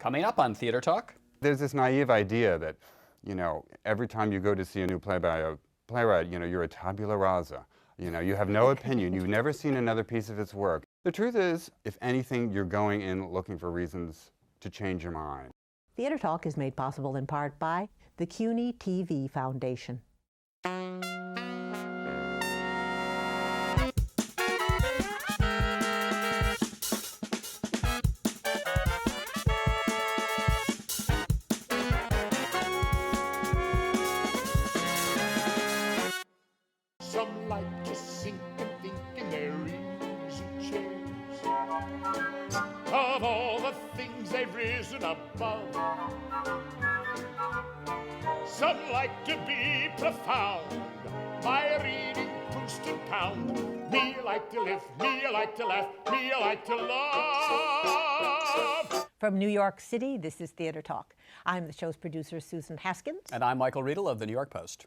Coming up on Theater Talk. There's this naive idea that, you know, every time you go to see a new play by a playwright, you know, you're a tabula rasa. You know, you have no opinion. You've never seen another piece of its work. The truth is, if anything, you're going in looking for reasons to change your mind. Theater Talk is made possible in part by the CUNY TV Foundation. Some like to sink and think in their easy chairs of all the things they've risen above. Some like to be profound by reading Proust and Pound. Me like to live, me like to laugh, me like to love. From New York City, this is Theater Talk. I'm the show's producer, Susan Haskins. And I'm Michael Riedel of the New York Post.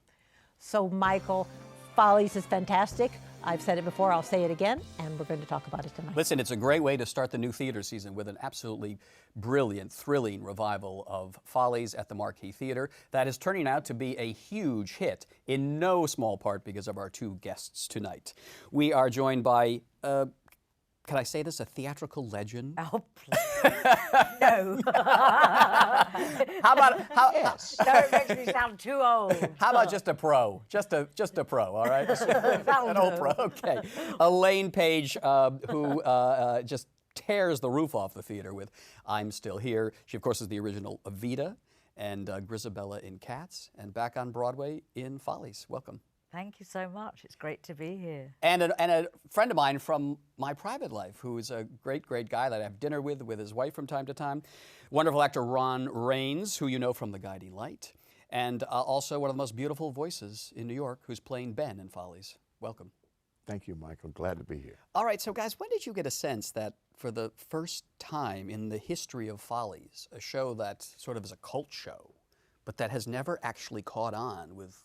So, Michael, Follies is fantastic. I've said it before, I'll say it again, and we're going to talk about it tonight. Listen, it's a great way to start the new theater season with an absolutely brilliant, thrilling revival of Follies at the Marquis Theatre that is turning out to be a huge hit, in no small part because of our two guests tonight. We are joined by, can I say this, a theatrical legend? Oh, please. No. How about, Yes. No, it makes me sound too old. How about just a pro? Just a pro, all right? An old pro, okay. Elaine, Paige, who just tears the roof off the theater with I'm Still Here. She, of course, is the original Evita and Grisabella in Cats, and back on Broadway in Follies. Welcome. Thank you so much. It's great to be here. And a friend of mine from my private life, who is a great, great guy that I have dinner with his wife from time to time. Wonderful actor Ron Raines, who you know from The Guiding Light. And also one of the most beautiful voices in New York, who's playing Ben in Follies. Welcome. Thank you, Michael. Glad to be here. All right, so guys, when did you get a sense that for the first time in the history of Follies, a show that sort of is a cult show, but that has never actually caught on with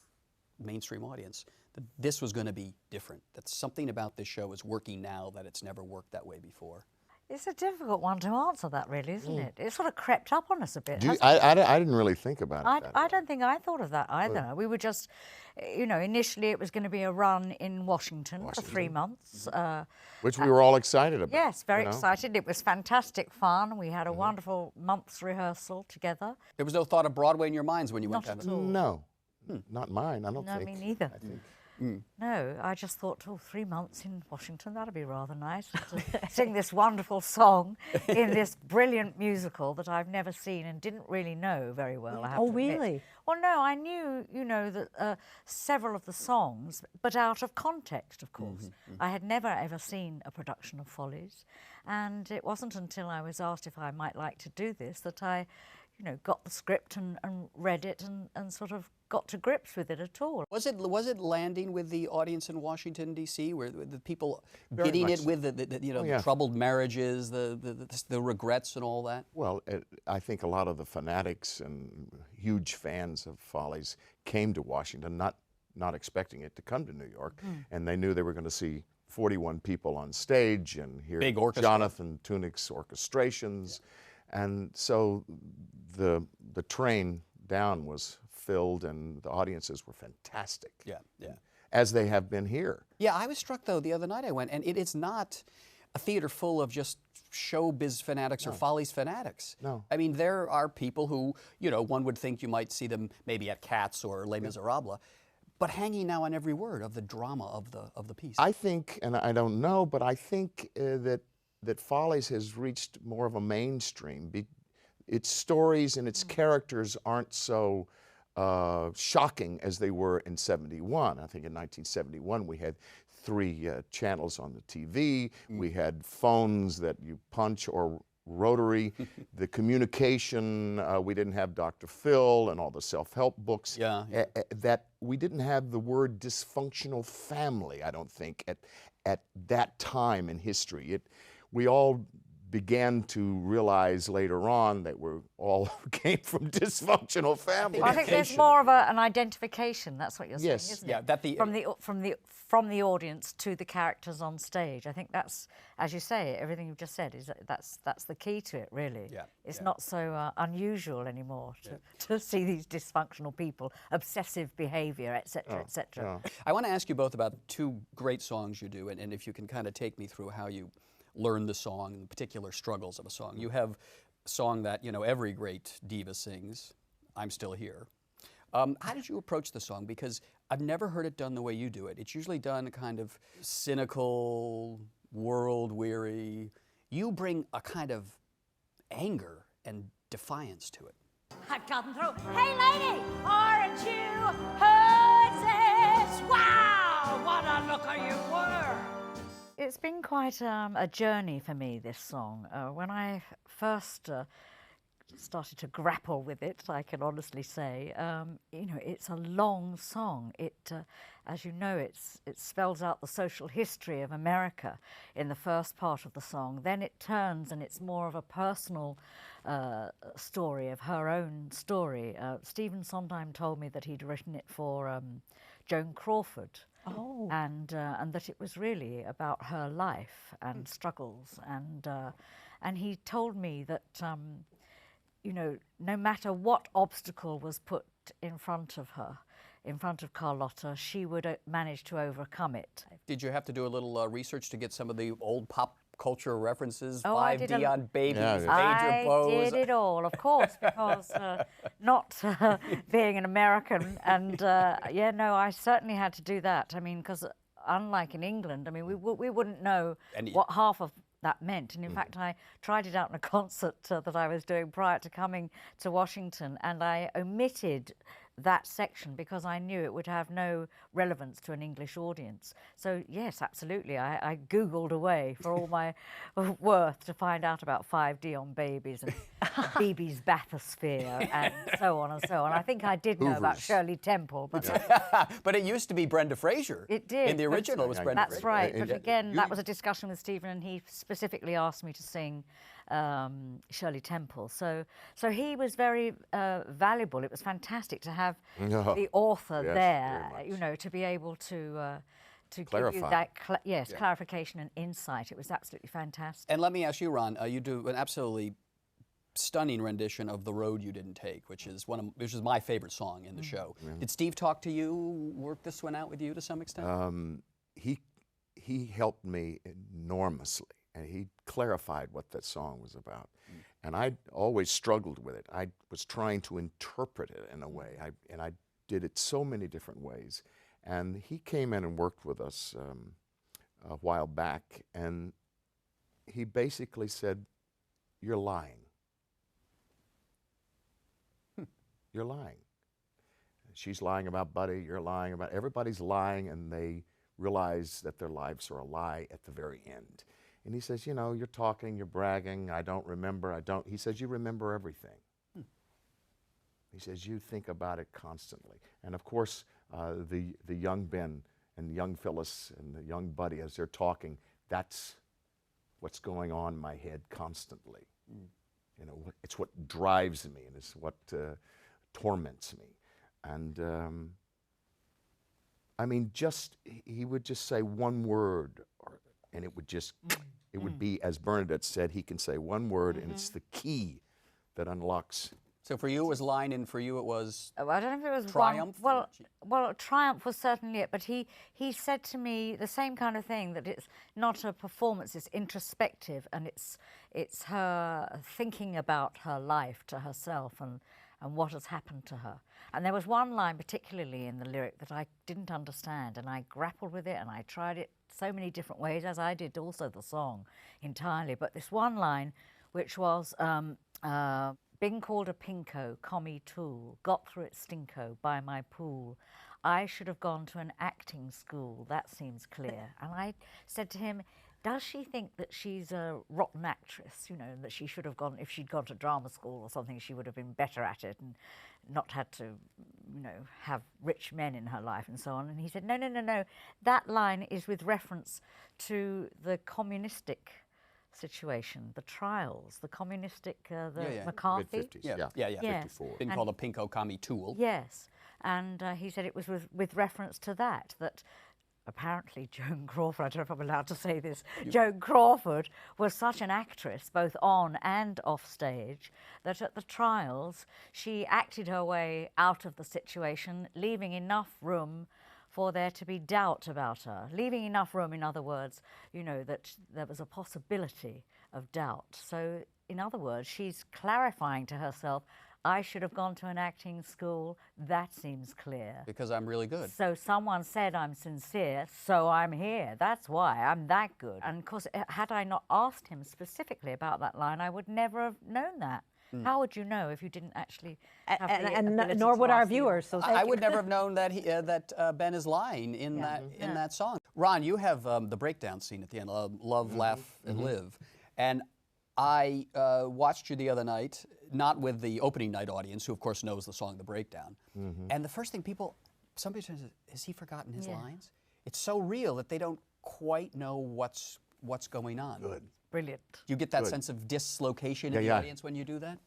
mainstream audience, that this was going to be different, that something about this show is working now that it's never worked that way before? It's a difficult one to answer that, really, isn't it? It sort of crept up on us a bit. I didn't really think about it. I don't think I thought of that either. We were just, you know, initially it was going to be a run in Washington. For 3 months. Which we were all excited about. Yes, very excited. It was fantastic fun. We had a wonderful month's rehearsal together. There was no thought of Broadway in your minds when you went down Not to at all. No, not mine. I don't No, think. me neither. I think. No, I just thought, 3 months in Washington, that'd be rather nice to sing this wonderful song in this brilliant musical that I've never seen and didn't really know very well, I have to admit. Really? Well, no, I knew, you know, that several of the songs, but out of context, of course. I had never ever seen a production of Follies, and it wasn't until I was asked if I might like to do this that I, you know, got the script and read it and sort of got to grips with it at all. Was it landing with the audience in Washington, D.C., where the people Very getting much it with the the troubled marriages, the regrets and all that? Well, I think a lot of the fanatics and huge fans of Follies came to Washington, not expecting it to come to New York, and they knew they were going to see 41 people on stage and hear Big orchestra. Jonathan Tunick's orchestrations, and so the train down was filled and the audiences were fantastic. Yeah. As they have been here. Yeah, I was struck, though, the other night I went, and it's not a theater full of just showbiz fanatics or Follies fanatics. No. I mean, there are people who, you know, one would think you might see them maybe at Cats or Les Miserables, but hanging now on every word of the drama of the piece. I think, and I don't know, but I think that Follies has reached more of a mainstream. Its stories and its characters aren't so shocking as they were in '71. I think in 1971 we had 3 channels on the TV. We had phones that you punch or rotary. The communication, we didn't have Dr. Phil and all the self-help books. That we didn't have the word dysfunctional family, I don't think, at that time in history. We all began to realize later on that we all came from dysfunctional families. I think there's more of an identification. That's what you're saying, Yes. isn't Yeah, it? that the From the audience to the characters on stage. I think that's, as you say, everything you've just said is that's the key to it, really. Yeah, It's yeah. not so unusual anymore to see these dysfunctional people, obsessive behaviour, etc., etc. I want to ask you both about two great songs you do, and if you can kind of take me through how you learn the song and the particular struggles of a song. You have a song that, you know, every great diva sings, I'm Still Here. How did you approach the song? Because I've never heard it done the way you do it. It's usually done kind of cynical, world-weary. You bring a kind of anger and defiance to it. I've gotten through. Hey, lady, aren't you heard this? Wow, what a looker you were. It's been quite a journey for me, this song. When I first started to grapple with it, I can honestly say, you know, it's a long song. It, as you know, it spells out the social history of America in the first part of the song. Then it turns and it's more of a personal story of her own story. Stephen Sondheim told me that he'd written it for Joan Crawford. Oh. And that it was really about her life and struggles. And he told me that, you know, no matter what obstacle was put in front of her, in front of Carlotta, she would manage to overcome it. Did you have to do a little research to get some of the old pop culture references? Oh, I did 5D on babies, Yeah, Major Pose. I did it all, of course, because not being an American, and yeah, no, I certainly had to do that. I mean, because unlike in England, I mean, we wouldn't know what half of that meant. And in fact, I tried it out in a concert that I was doing prior to coming to Washington, and I omitted that section because I knew it would have no relevance to an English audience. So yes, absolutely, I Googled away for all my worth to find out about 5D on babies and BB's bathysphere and so on and so on. I think I did know about Hoovers. Shirley Temple, but But it used to be Brenda Fraser. it did. In the original, it was Brenda That's Fraser. right. And But again, that was a discussion with Stephen, and he specifically asked me to sing Shirley Temple. So he was very valuable. It was fantastic to have the author Yes, there, very much. you know, to be able to give you Clarify. that clarification and insight. It was absolutely fantastic. And let me ask you, Ron, you do an absolutely stunning rendition of The Road You Didn't Take, which is my favorite song in the show. Did Steve talk to you, work this one out with you to some extent? He helped me enormously, and he clarified what that song was about. And I always struggled with it. I was trying to interpret it in a way, and I did it so many different ways. And he came in and worked with us a while back, and he basically said, "You're lying. You're lying. She's lying about Buddy, you're lying about, everybody's lying, and they realize that their lives are a lie at the very end." And he says, "You know, you're talking, you're bragging, I don't remember, I don't." He says, "You remember everything." He says, "You think about it constantly." And of course, the young Ben and young Phyllis and the young Buddy, as they're talking, that's what's going on in my head constantly. You know, it's what drives me, and it's what torments me. And I mean, he would just say one word, and it would just, it would be, as Bernadette said, he can say one word, and it's the key that unlocks. So for you it was line, and for you it was I don't know if it was triumph? Well, triumph was certainly it. But he said to me the same kind of thing, that it's not a performance; it's introspective, and it's her thinking about her life to herself and what has happened to her. And there was one line particularly in the lyric that I didn't understand, and I grappled with it, and I tried it so many different ways, as I did also the song entirely. But this one line, which was, "Been called a pinko, commie tool, got through it stinko by my pool. I should have gone to an acting school, that seems clear." And I said to him, does she think that she's a rotten actress, you know, that she should have gone, if she'd gone to drama school or something, she would have been better at it and not had to, you know, have rich men in her life and so on? And he said, no, that line is with reference to the communistic situation, the trials, the communistic, the Yeah. McCarthy. Mid-50s, Yeah, yeah. yeah, yeah. Yes. 54. Been called a pinko commie tool. Yes, and he said it was with reference to that apparently Joan Crawford, I don't know if I'm allowed to say this, Joan Crawford was such an actress, both on and off stage, that at the trials she acted her way out of the situation, leaving enough room for there to be doubt about her. Leaving enough room, in other words, you know, that there was a possibility of doubt. So, in other words, she's clarifying to herself, I should have gone to an acting school, that seems clear. Because I'm really good. So someone said I'm sincere, so I'm here. That's why I'm that good. And of course, had I not asked him specifically about that line, I would never have known that. How would you know if you didn't actually have the ability nor to would our ask him? viewers. So I would never have known that Ben is lying in that song. Ron, you have the breakdown scene at the end, love, laugh, and live. And I watched you the other night, not with the opening night audience, who of course knows the song The Breakdown. And the first thing somebody says, has he forgotten his lines? It's so real that they don't quite know what's going on. Good. Brilliant. You get that sense of dislocation in the audience when you do that?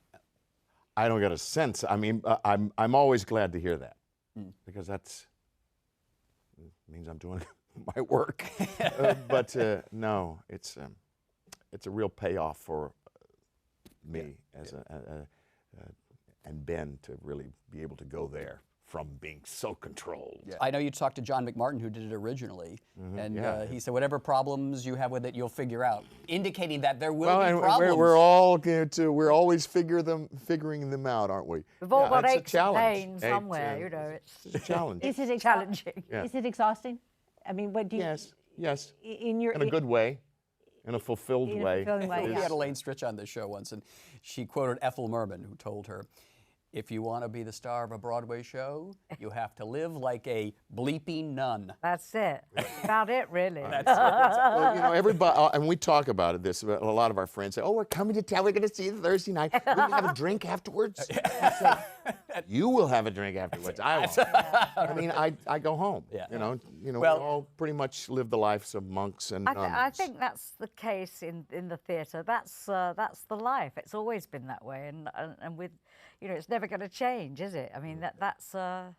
I don't get a sense. I mean, I'm always glad to hear that because that means I'm doing my work. But no, it's a real payoff for me as and Ben to really be able to go there from being so controlled. I know you talked to John McMartin, who did it originally, and he said whatever problems you have with it, you'll figure out, indicating that there will be problems. We're all we're always figuring them out, aren't we? We've all got it's a aches and challenge. pains somewhere, you know. It's a challenge. Is it challenging. Yeah. Is it exhausting? I mean, what do you? Yes. In your In a good way, in a fulfilled in a way. fulfilling way, We yeah. had Elaine Stritch on this show once, and she quoted Ethel Merman, who told her, if you want to be the star of a Broadway show, you have to live like a bleeping nun. That's it. That's about it, really. Well, you know, everybody, and we talk about it. A lot of our friends say, "Oh, we're coming to town. We're going to see you Thursday night. Will you have a drink afterwards?" I say, you will have a drink afterwards. I won't. I mean, I go home. Yeah. You know, Well- we all pretty much live the lives of monks and nuns. I think that's the case in the theatre. That's the life. It's always been that way, and with, you know, it's never going to change, is it? I mean, that's There are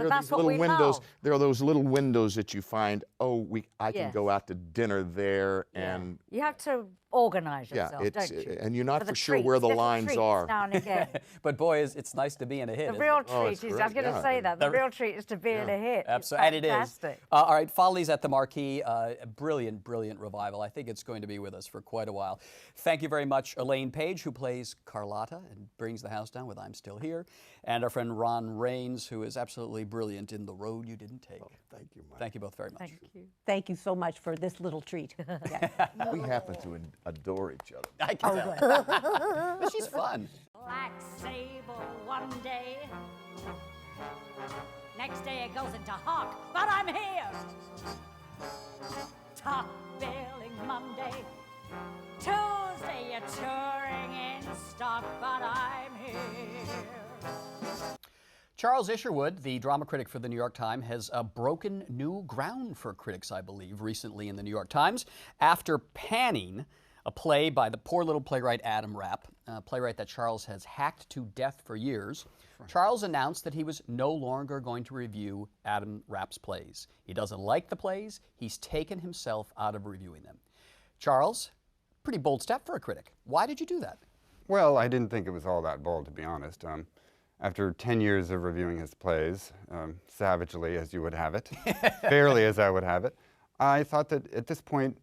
that's these what little we windows. love. There are those little windows that you find. Oh, I can Yes. go out to dinner there, and You have to organise yeah, yourself, it's don't you? and you're not the for sure where treats, the little lines treats are. Now and again. But boy, it's nice to be in a hit. The isn't real it? Oh, treat it's is, great, I was going to yeah. say that, the real treat is to be in a hit. Absolutely, and it is. Fantastic. All right, Follies at the Marquis, a brilliant, brilliant revival. I think it's going to be with us for quite a while. Thank you very much, Elaine Paige, who plays Carlotta and brings the house down with I'm Still Here, and our friend Ron Rains, who is absolutely brilliant in The Road You Didn't Take. Oh, thank you, Mike. Thank you both very much. Thank you. Thank you so much for this little treat. Yeah. We happen to adore each other. I can tell. But she's fun. Black sable one day, next day it goes into hawk, but I'm here. Top billing Monday, Tuesday you're touring in stock, but I'm here. Charles Isherwood, the drama critic for the New York Times, has broken new ground for critics, I believe, recently in the New York Times after panning a play by the poor little playwright Adam Rapp, a playwright that Charles has hacked to death for years. Charles announced that he was no longer going to review Adam Rapp's plays. He doesn't like the plays. He's taken himself out of reviewing them. Charles, pretty bold step for a critic. Why did you do that? Well, I didn't think it was all that bold, to be honest. After 10 years of reviewing his plays, savagely as you would have it, fairly as I would have it, I thought that at this point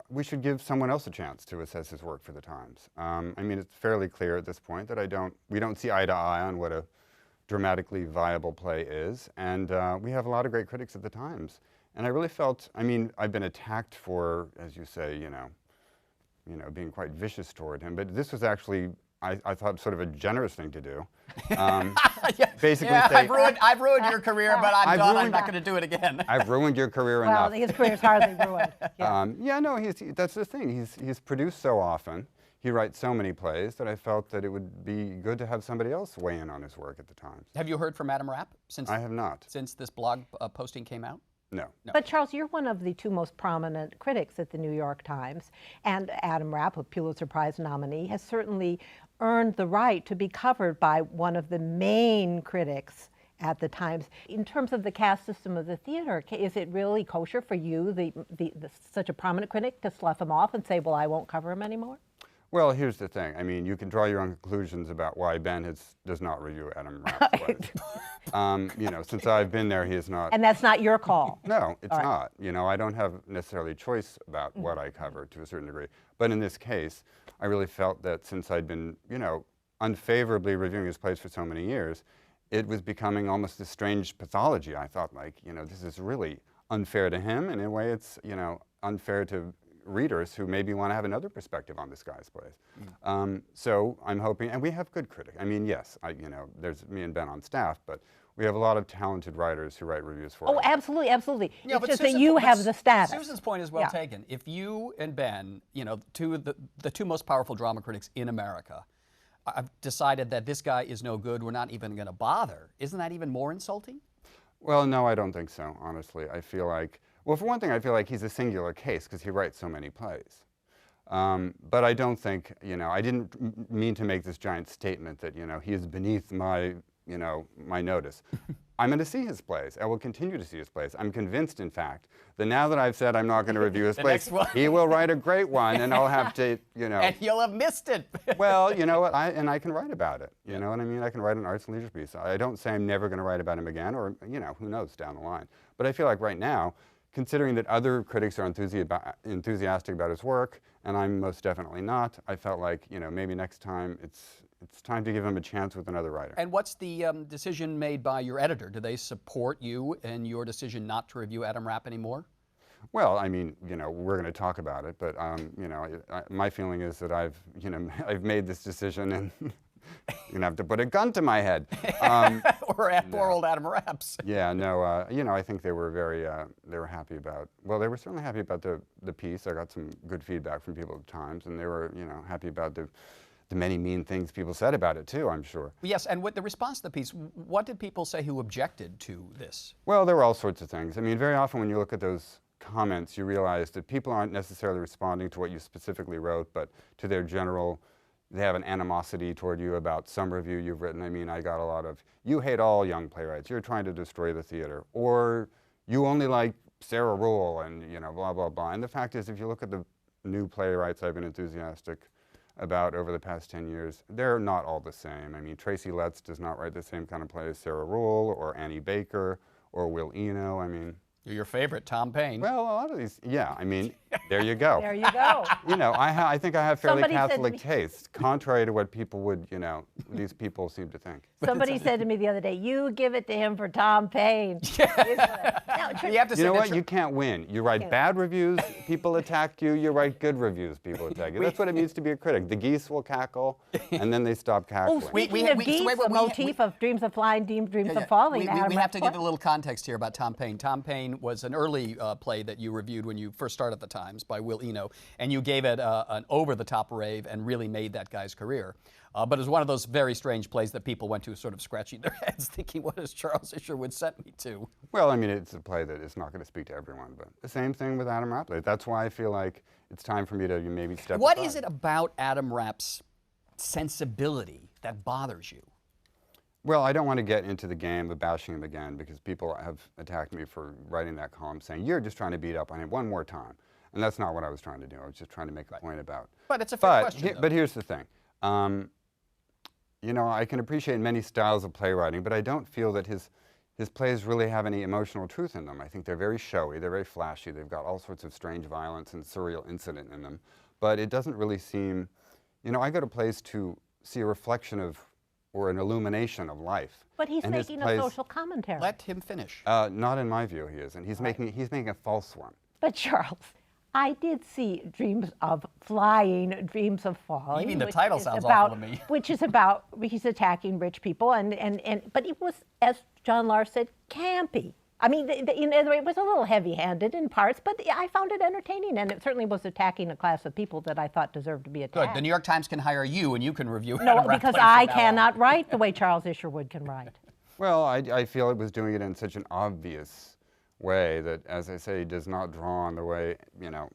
we should give someone else a chance to assess his work for the Times. I mean, it's fairly clear at this point that we don't see eye to eye on what a dramatically viable play is, and we have a lot of great critics at the Times. And I really felt, I mean, I've been attacked for, as you say, you know, being quite vicious toward him, but this was actually, I thought, sort of a generous thing to do. Basically, say, I've ruined your career, but I'm done. I'm not going to do it again. I've ruined your career Well, enough. his career's hardly ruined. Yeah. Yeah, no, that's the thing. He's produced so often. He writes so many plays that I felt that it would be good to have somebody else weigh in on his work at the Times. Have you heard from Adam Rapp since I have not. since this blog posting came out? No. But Charles, you're one of the two most prominent critics at the New York Times, and Adam Rapp, a Pulitzer Prize nominee, has certainly earned the right to be covered by one of the main critics at the Times. In terms of the caste system of the theater, is it really kosher for you, such a prominent critic, to slough him off and say, well, I won't cover him anymore? Well, here's the thing. I mean, you can draw your own conclusions about why Ben does not review Adam Rapp's plays. You know, since I've been there, he has not. And that's not your call? No, it's not. You know, I don't have necessarily choice about what I cover to a certain degree. But in this case, I really felt that since I'd been, you know, unfavorably reviewing his plays for so many years, it was becoming almost a strange pathology. I thought, like, you know, this is really unfair to him. And in a way, it's, you know, unfair to readers who maybe want to have another perspective on this guy's plays. So I'm hoping, and we have good critics. I mean, yes, you know, there's me and Ben on staff, but we have a lot of talented writers who write reviews for us. Oh, absolutely, absolutely. Yeah, it's just that you have the status. Susan's point is well taken. If you and Ben, you know, the two most powerful drama critics in America, I've decided that this guy is no good, we're not even going to bother, isn't that even more insulting? Well, no, I don't think so, honestly. I feel like, well, for one thing, I feel like he's a singular case because he writes so many plays. But I don't think, you know, I didn't mean to make this giant statement that, you know, he is beneath my, you know, my notice. I'm going to see his plays. I will continue to see his plays. I'm convinced, in fact, that now that I've said I'm not going to review his plays, he will write a great one, and I'll have to, you know. And you'll have missed it. Well, you know what, I can write about it. You know what I mean? I can write an arts and leisure piece. I don't say I'm never going to write about him again, or, you know, who knows down the line. But I feel like right now, considering that other critics are enthusiastic about his work, and I'm most definitely not, I felt like, you know, maybe next time it's time to give him a chance with another writer. And what's the decision made by your editor? Do they support you in your decision not to review Adam Rapp anymore? Well, I mean, you know, we're going to talk about it, but, you know, my feeling is that I've made this decision, and you're going to have to put a gun to my head. Or poor old Adam Rapp's. Yeah, no, you know, I think they were very, they were happy about, well, they were certainly happy about the piece. I got some good feedback from people at times, and they were, you know, happy about the many mean things people said about it too, I'm sure. Yes, and with the response to the piece, what did people say who objected to this? Well, there were all sorts of things. I mean, very often when you look at those comments, you realize that people aren't necessarily responding to what you specifically wrote, but to their general, they have an animosity toward you about some review you've written. I mean, I got a lot of, you hate all young playwrights, you're trying to destroy the theater, or you only like Sarah Rule, and, you know, blah, blah, blah. And the fact is, if you look at the new playwrights I've been enthusiastic about over the past 10 years, they're not all the same. I mean, Tracy Letts does not write the same kind of play as Sarah Rule, or Annie Baker, or Will Eno. I mean, Your favorite, Tom Paine. well, a lot of these, yeah, I mean, there you go. There you go. You know, I think I have fairly Somebody said to Catholic me- taste, contrary to what people would, you know, these people seem to think. Somebody said to me the other day, you give it to him for Tom Paine. No, You have to You say know that what? You can't win. You write bad reviews, people attack you. You write good reviews, people attack you. That's what it means to be a critic. The geese will cackle, and then they stop cackling. Speaking of geese, the motif of Dreams of Flying, Dreams of Falling. We have to give a little context here about Tom Paine. Tom Paine was an early play that you reviewed when you first started at the Times by Will Eno, and you gave it an over-the-top rave and really made that guy's career. But it was one of those very strange plays that people went to sort of scratching their heads thinking, what has Charles Isherwood sent me to? Well, I mean, it's a play that is not going to speak to everyone, but the same thing with Adam Rapp. That's why I feel like it's time for me to maybe step What aside. is it about Adam Rapp's sensibility that bothers you? Well, I don't want to get into the game of bashing him again, because people have attacked me for writing that column saying, you're just trying to beat up on him one more time. And that's not what I was trying to do. I was just trying to make a point about. But it's a fair question, though. But here's the thing. You know, I can appreciate many styles of playwriting, but I don't feel that his plays really have any emotional truth in them. I think they're very showy, they're very flashy, they've got all sorts of strange violence and surreal incident in them. But it doesn't really seem, you know, I go to plays to see a reflection of, or an illumination of life. But he's And his making plays- a social commentary. Let him finish. Not in my view, he isn't. He's making a false one. But Charles, I did see Dreams of Flying, Dreams of Falling. Even the which title is sounds about, awful to me. Which is about, he's attacking rich people, but it was, as John Lars said, campy. I mean, it was a little heavy-handed in parts, but I found it entertaining, and it certainly was attacking a class of people that I thought deserved to be attacked. Good. The New York Times can hire you, and you can review No, Adam Rapp because plays from I now on. cannot write the way Charles Isherwood can write. Well, I feel it was doing it in such an obvious way that, as I say, does not draw on the way, you know,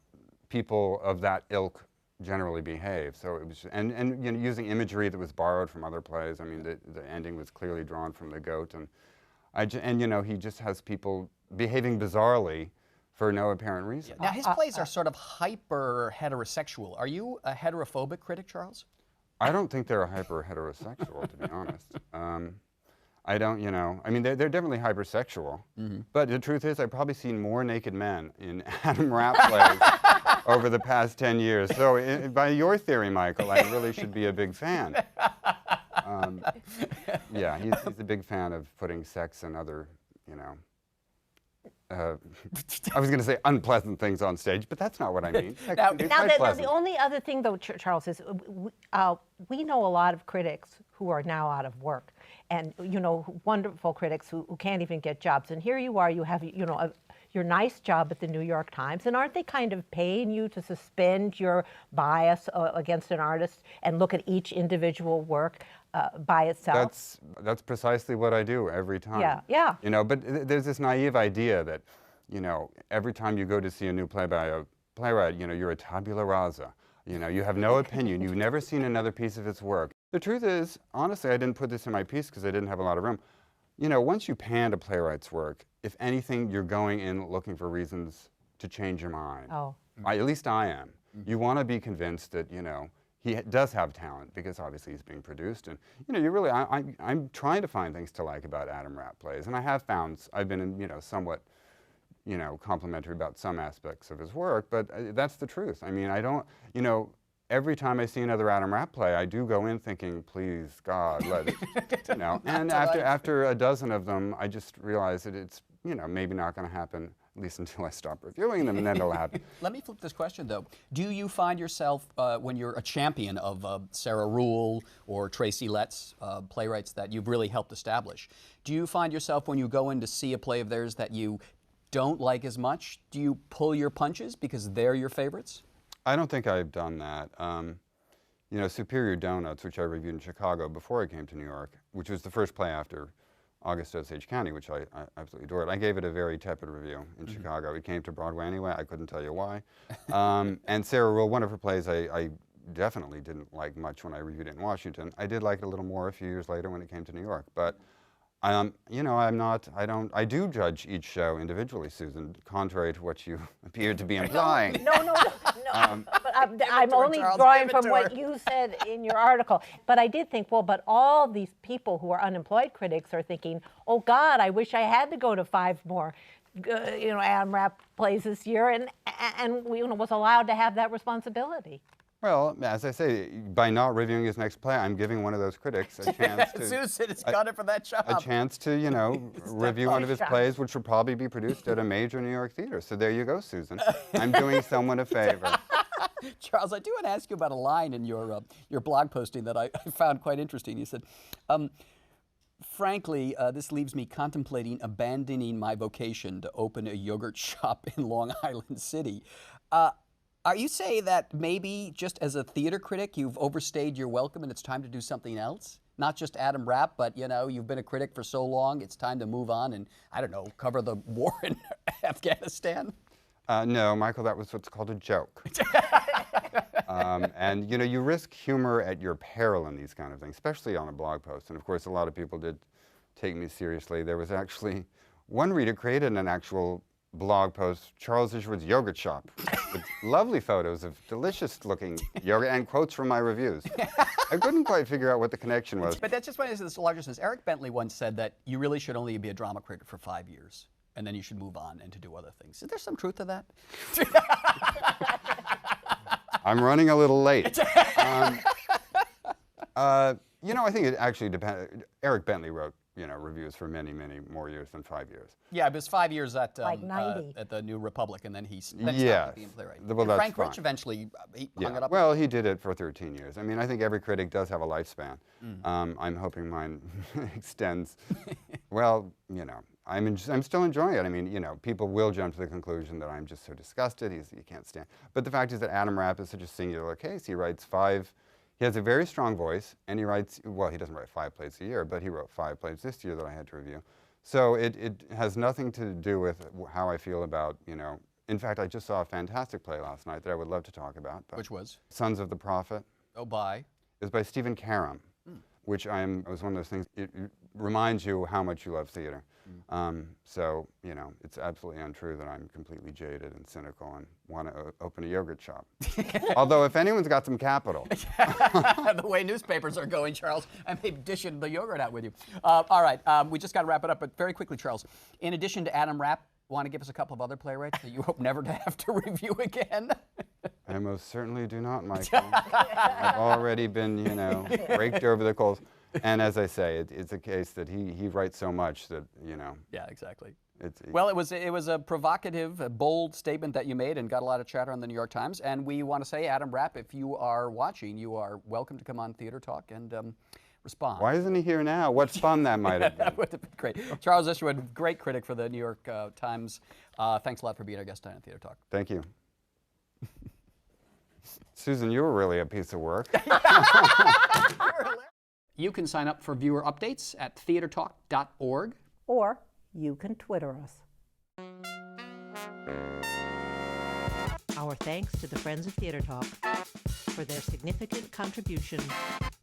people of that ilk generally behave. So it was, and you know, using imagery that was borrowed from other plays. I mean, the ending was clearly drawn from The Goat, and you know, he just has people behaving bizarrely for no apparent reason. Now, his plays are sort of hyper heterosexual. Are you a heterophobic critic, Charles? I don't think they're hyper heterosexual, to be honest. I don't, you know, I mean, they're definitely hypersexual. But the truth is, I've probably seen more naked men in Adam Rapp plays over the past 10 years. So by your theory, Michael, I really should be a big fan. Yeah, he's a big fan of putting sex and other, you know, I was going to say unpleasant things on stage, but that's not what I mean. Now, the only other thing, though, Charles, is we know a lot of critics who are now out of work, and you know, wonderful critics who can't even get jobs. And here you are, you have, you know, your nice job at the New York Times, and aren't they kind of paying you to suspend your bias against an artist and look at each individual work by itself? That's precisely what I do every time. Yeah, yeah. You know, but there's this naive idea that, you know, every time you go to see a new play by a playwright, you know, you're a tabula rasa. You know, you have no opinion. You've never seen another piece of its work. The truth is, honestly, I didn't put this in my piece because I didn't have a lot of room. You know, once you pan a playwright's work, if anything, you're going in looking for reasons to change your mind. Oh. At least I am. You want to be convinced that, you know, he does have talent because obviously he's being produced, and you know, you really, I'm trying to find things to like about Adam Rapp plays, and I have found, I've been, you know, somewhat, you know, complimentary about some aspects of his work, but that's the truth. I mean, I don't, you know, every time I see another Adam Rapp play, I do go in thinking, please God, let it, you know, and after a dozen of them, I just realize that it's, you know, maybe not going to happen, at least until I stop reviewing them, and then it'll happen. Let me flip this question, though. Do you find yourself, when you're a champion of Sarah Ruhl or Tracy Letts, playwrights that you've really helped establish, do you find yourself when you go in to see a play of theirs that you don't like as much, do you pull your punches because they're your favorites? I don't think I've done that. You know, Superior Donuts, which I reviewed in Chicago before I came to New York, which was the first play after August Osage County, which I absolutely adored. I gave it a very tepid review in Chicago. It came to Broadway anyway. I couldn't tell you why. And Sarah Ruhl, one of her plays I definitely didn't like much when I reviewed it in Washington. I did like it a little more a few years later when it came to New York. But you know, I do judge each show individually, Susan, contrary to what you appeared to be implying. No. But I'm only drawing from what you said in your article. But I did think, well, but all these people who are unemployed critics are thinking, oh God, I wish I had to go to 5 more, you know, Adam Rapp plays this year, and you know, was allowed to have that responsibility. Well, as I say, by not reviewing his next play, I'm giving one of those critics a chance to... Susan has got it for that job. A chance to, you know, review one of his plays, which will probably be produced at a major New York theater. So there you go, Susan. I'm doing someone a favor. Charles, I do want to ask you about a line in your blog posting that I found quite interesting. You said, frankly, this leaves me contemplating abandoning my vocation to open a yogurt shop in Long Island City. Are you saying that maybe just as a theater critic, you've overstayed your welcome and it's time to do something else? Not just Adam Rapp, but you know, you've been a critic for so long, it's time to move on and, I don't know, cover the war in Afghanistan? No, Michael, that was what's called a joke. And you know, you risk humor at your peril in these kind of things, especially on a blog post. And of course, a lot of people did take me seriously. There was actually one reader created an actual blog post, Charles Isherwood's yogurt shop, with lovely photos of delicious-looking yogurt and quotes from my reviews. I couldn't quite figure out what the connection was. But that's just one of the larger sense. Eric Bentley once said that you really should only be a drama critic for 5 years, and then you should move on and to do other things. Is there some truth to that? I'm running a little late. You know, I think it actually depends. Eric Bentley wrote, you know, reviews for many, many more years than 5 years. Yeah, it was 5 years at Like 90. At the New Republic, and then he stopped being playwright. Well, and that's Frank fine. Rich eventually hung it up. Well, he did it for 13 years. I mean, I think every critic does have a lifespan. I'm hoping mine extends. Well, you know, I'm still enjoying it. I mean, you know, people will jump to the conclusion that I'm just so disgusted. You can't stand. But the fact is that Adam Rapp is such a singular case. He writes 5. He has a very strong voice, and he writes, well, he doesn't write 5 plays a year, but he wrote 5 plays this year that I had to review. So it has nothing to do with how I feel about, in fact, I just saw a fantastic play last night that I would love to talk about. Which was? Sons of the Prophet. Oh, by? Is by Stephen Karam, which was one of those things, it reminds you how much you love theater. So, it's absolutely untrue that I'm completely jaded and cynical and want to open a yogurt shop. Although if anyone's got some capital. The way newspapers are going, Charles, I may dish the yogurt out with you. All right, we just got to wrap it up, but very quickly, Charles, in addition to Adam Rapp, want to give us a couple of other playwrights that you hope never to have to review again? I most certainly do not, Michael. I've already been, raked over the coals. And as I say, it's a case that he writes so much that, Yeah, exactly. Well, it was a provocative, a bold statement that you made and got a lot of chatter on the New York Times. And we want to say, Adam Rapp, if you are watching, you are welcome to come on Theater Talk and respond. Why isn't he here now? What fun that might have been. That would have been great. Charles Isherwood, great critic for the New York Times. Thanks a lot for being our guest tonight on Theater Talk. Thank you. Susan, you were really a piece of work. You can sign up for viewer updates at theatertalk.org. Or you can Twitter us. Our thanks to the Friends of Theater Talk for their significant contribution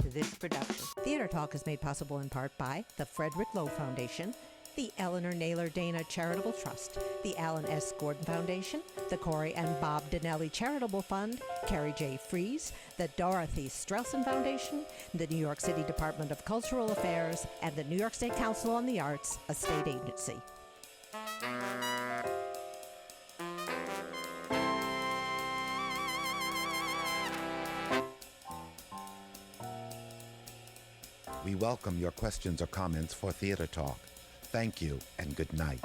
to this production. Theater Talk is made possible in part by the Frederick Loewe Foundation, the Eleanor Naylor Dana Charitable Trust, the Alan S. Gordon Foundation, the CORY and Bob Donnelly Charitable Fund, Carrie J. Fries, the Dorothy STRELSIN Foundation, the New York City Department of Cultural Affairs, and the New York State Council on the Arts, a state agency. We welcome your questions or comments for Theater Talk. Thank you and good night.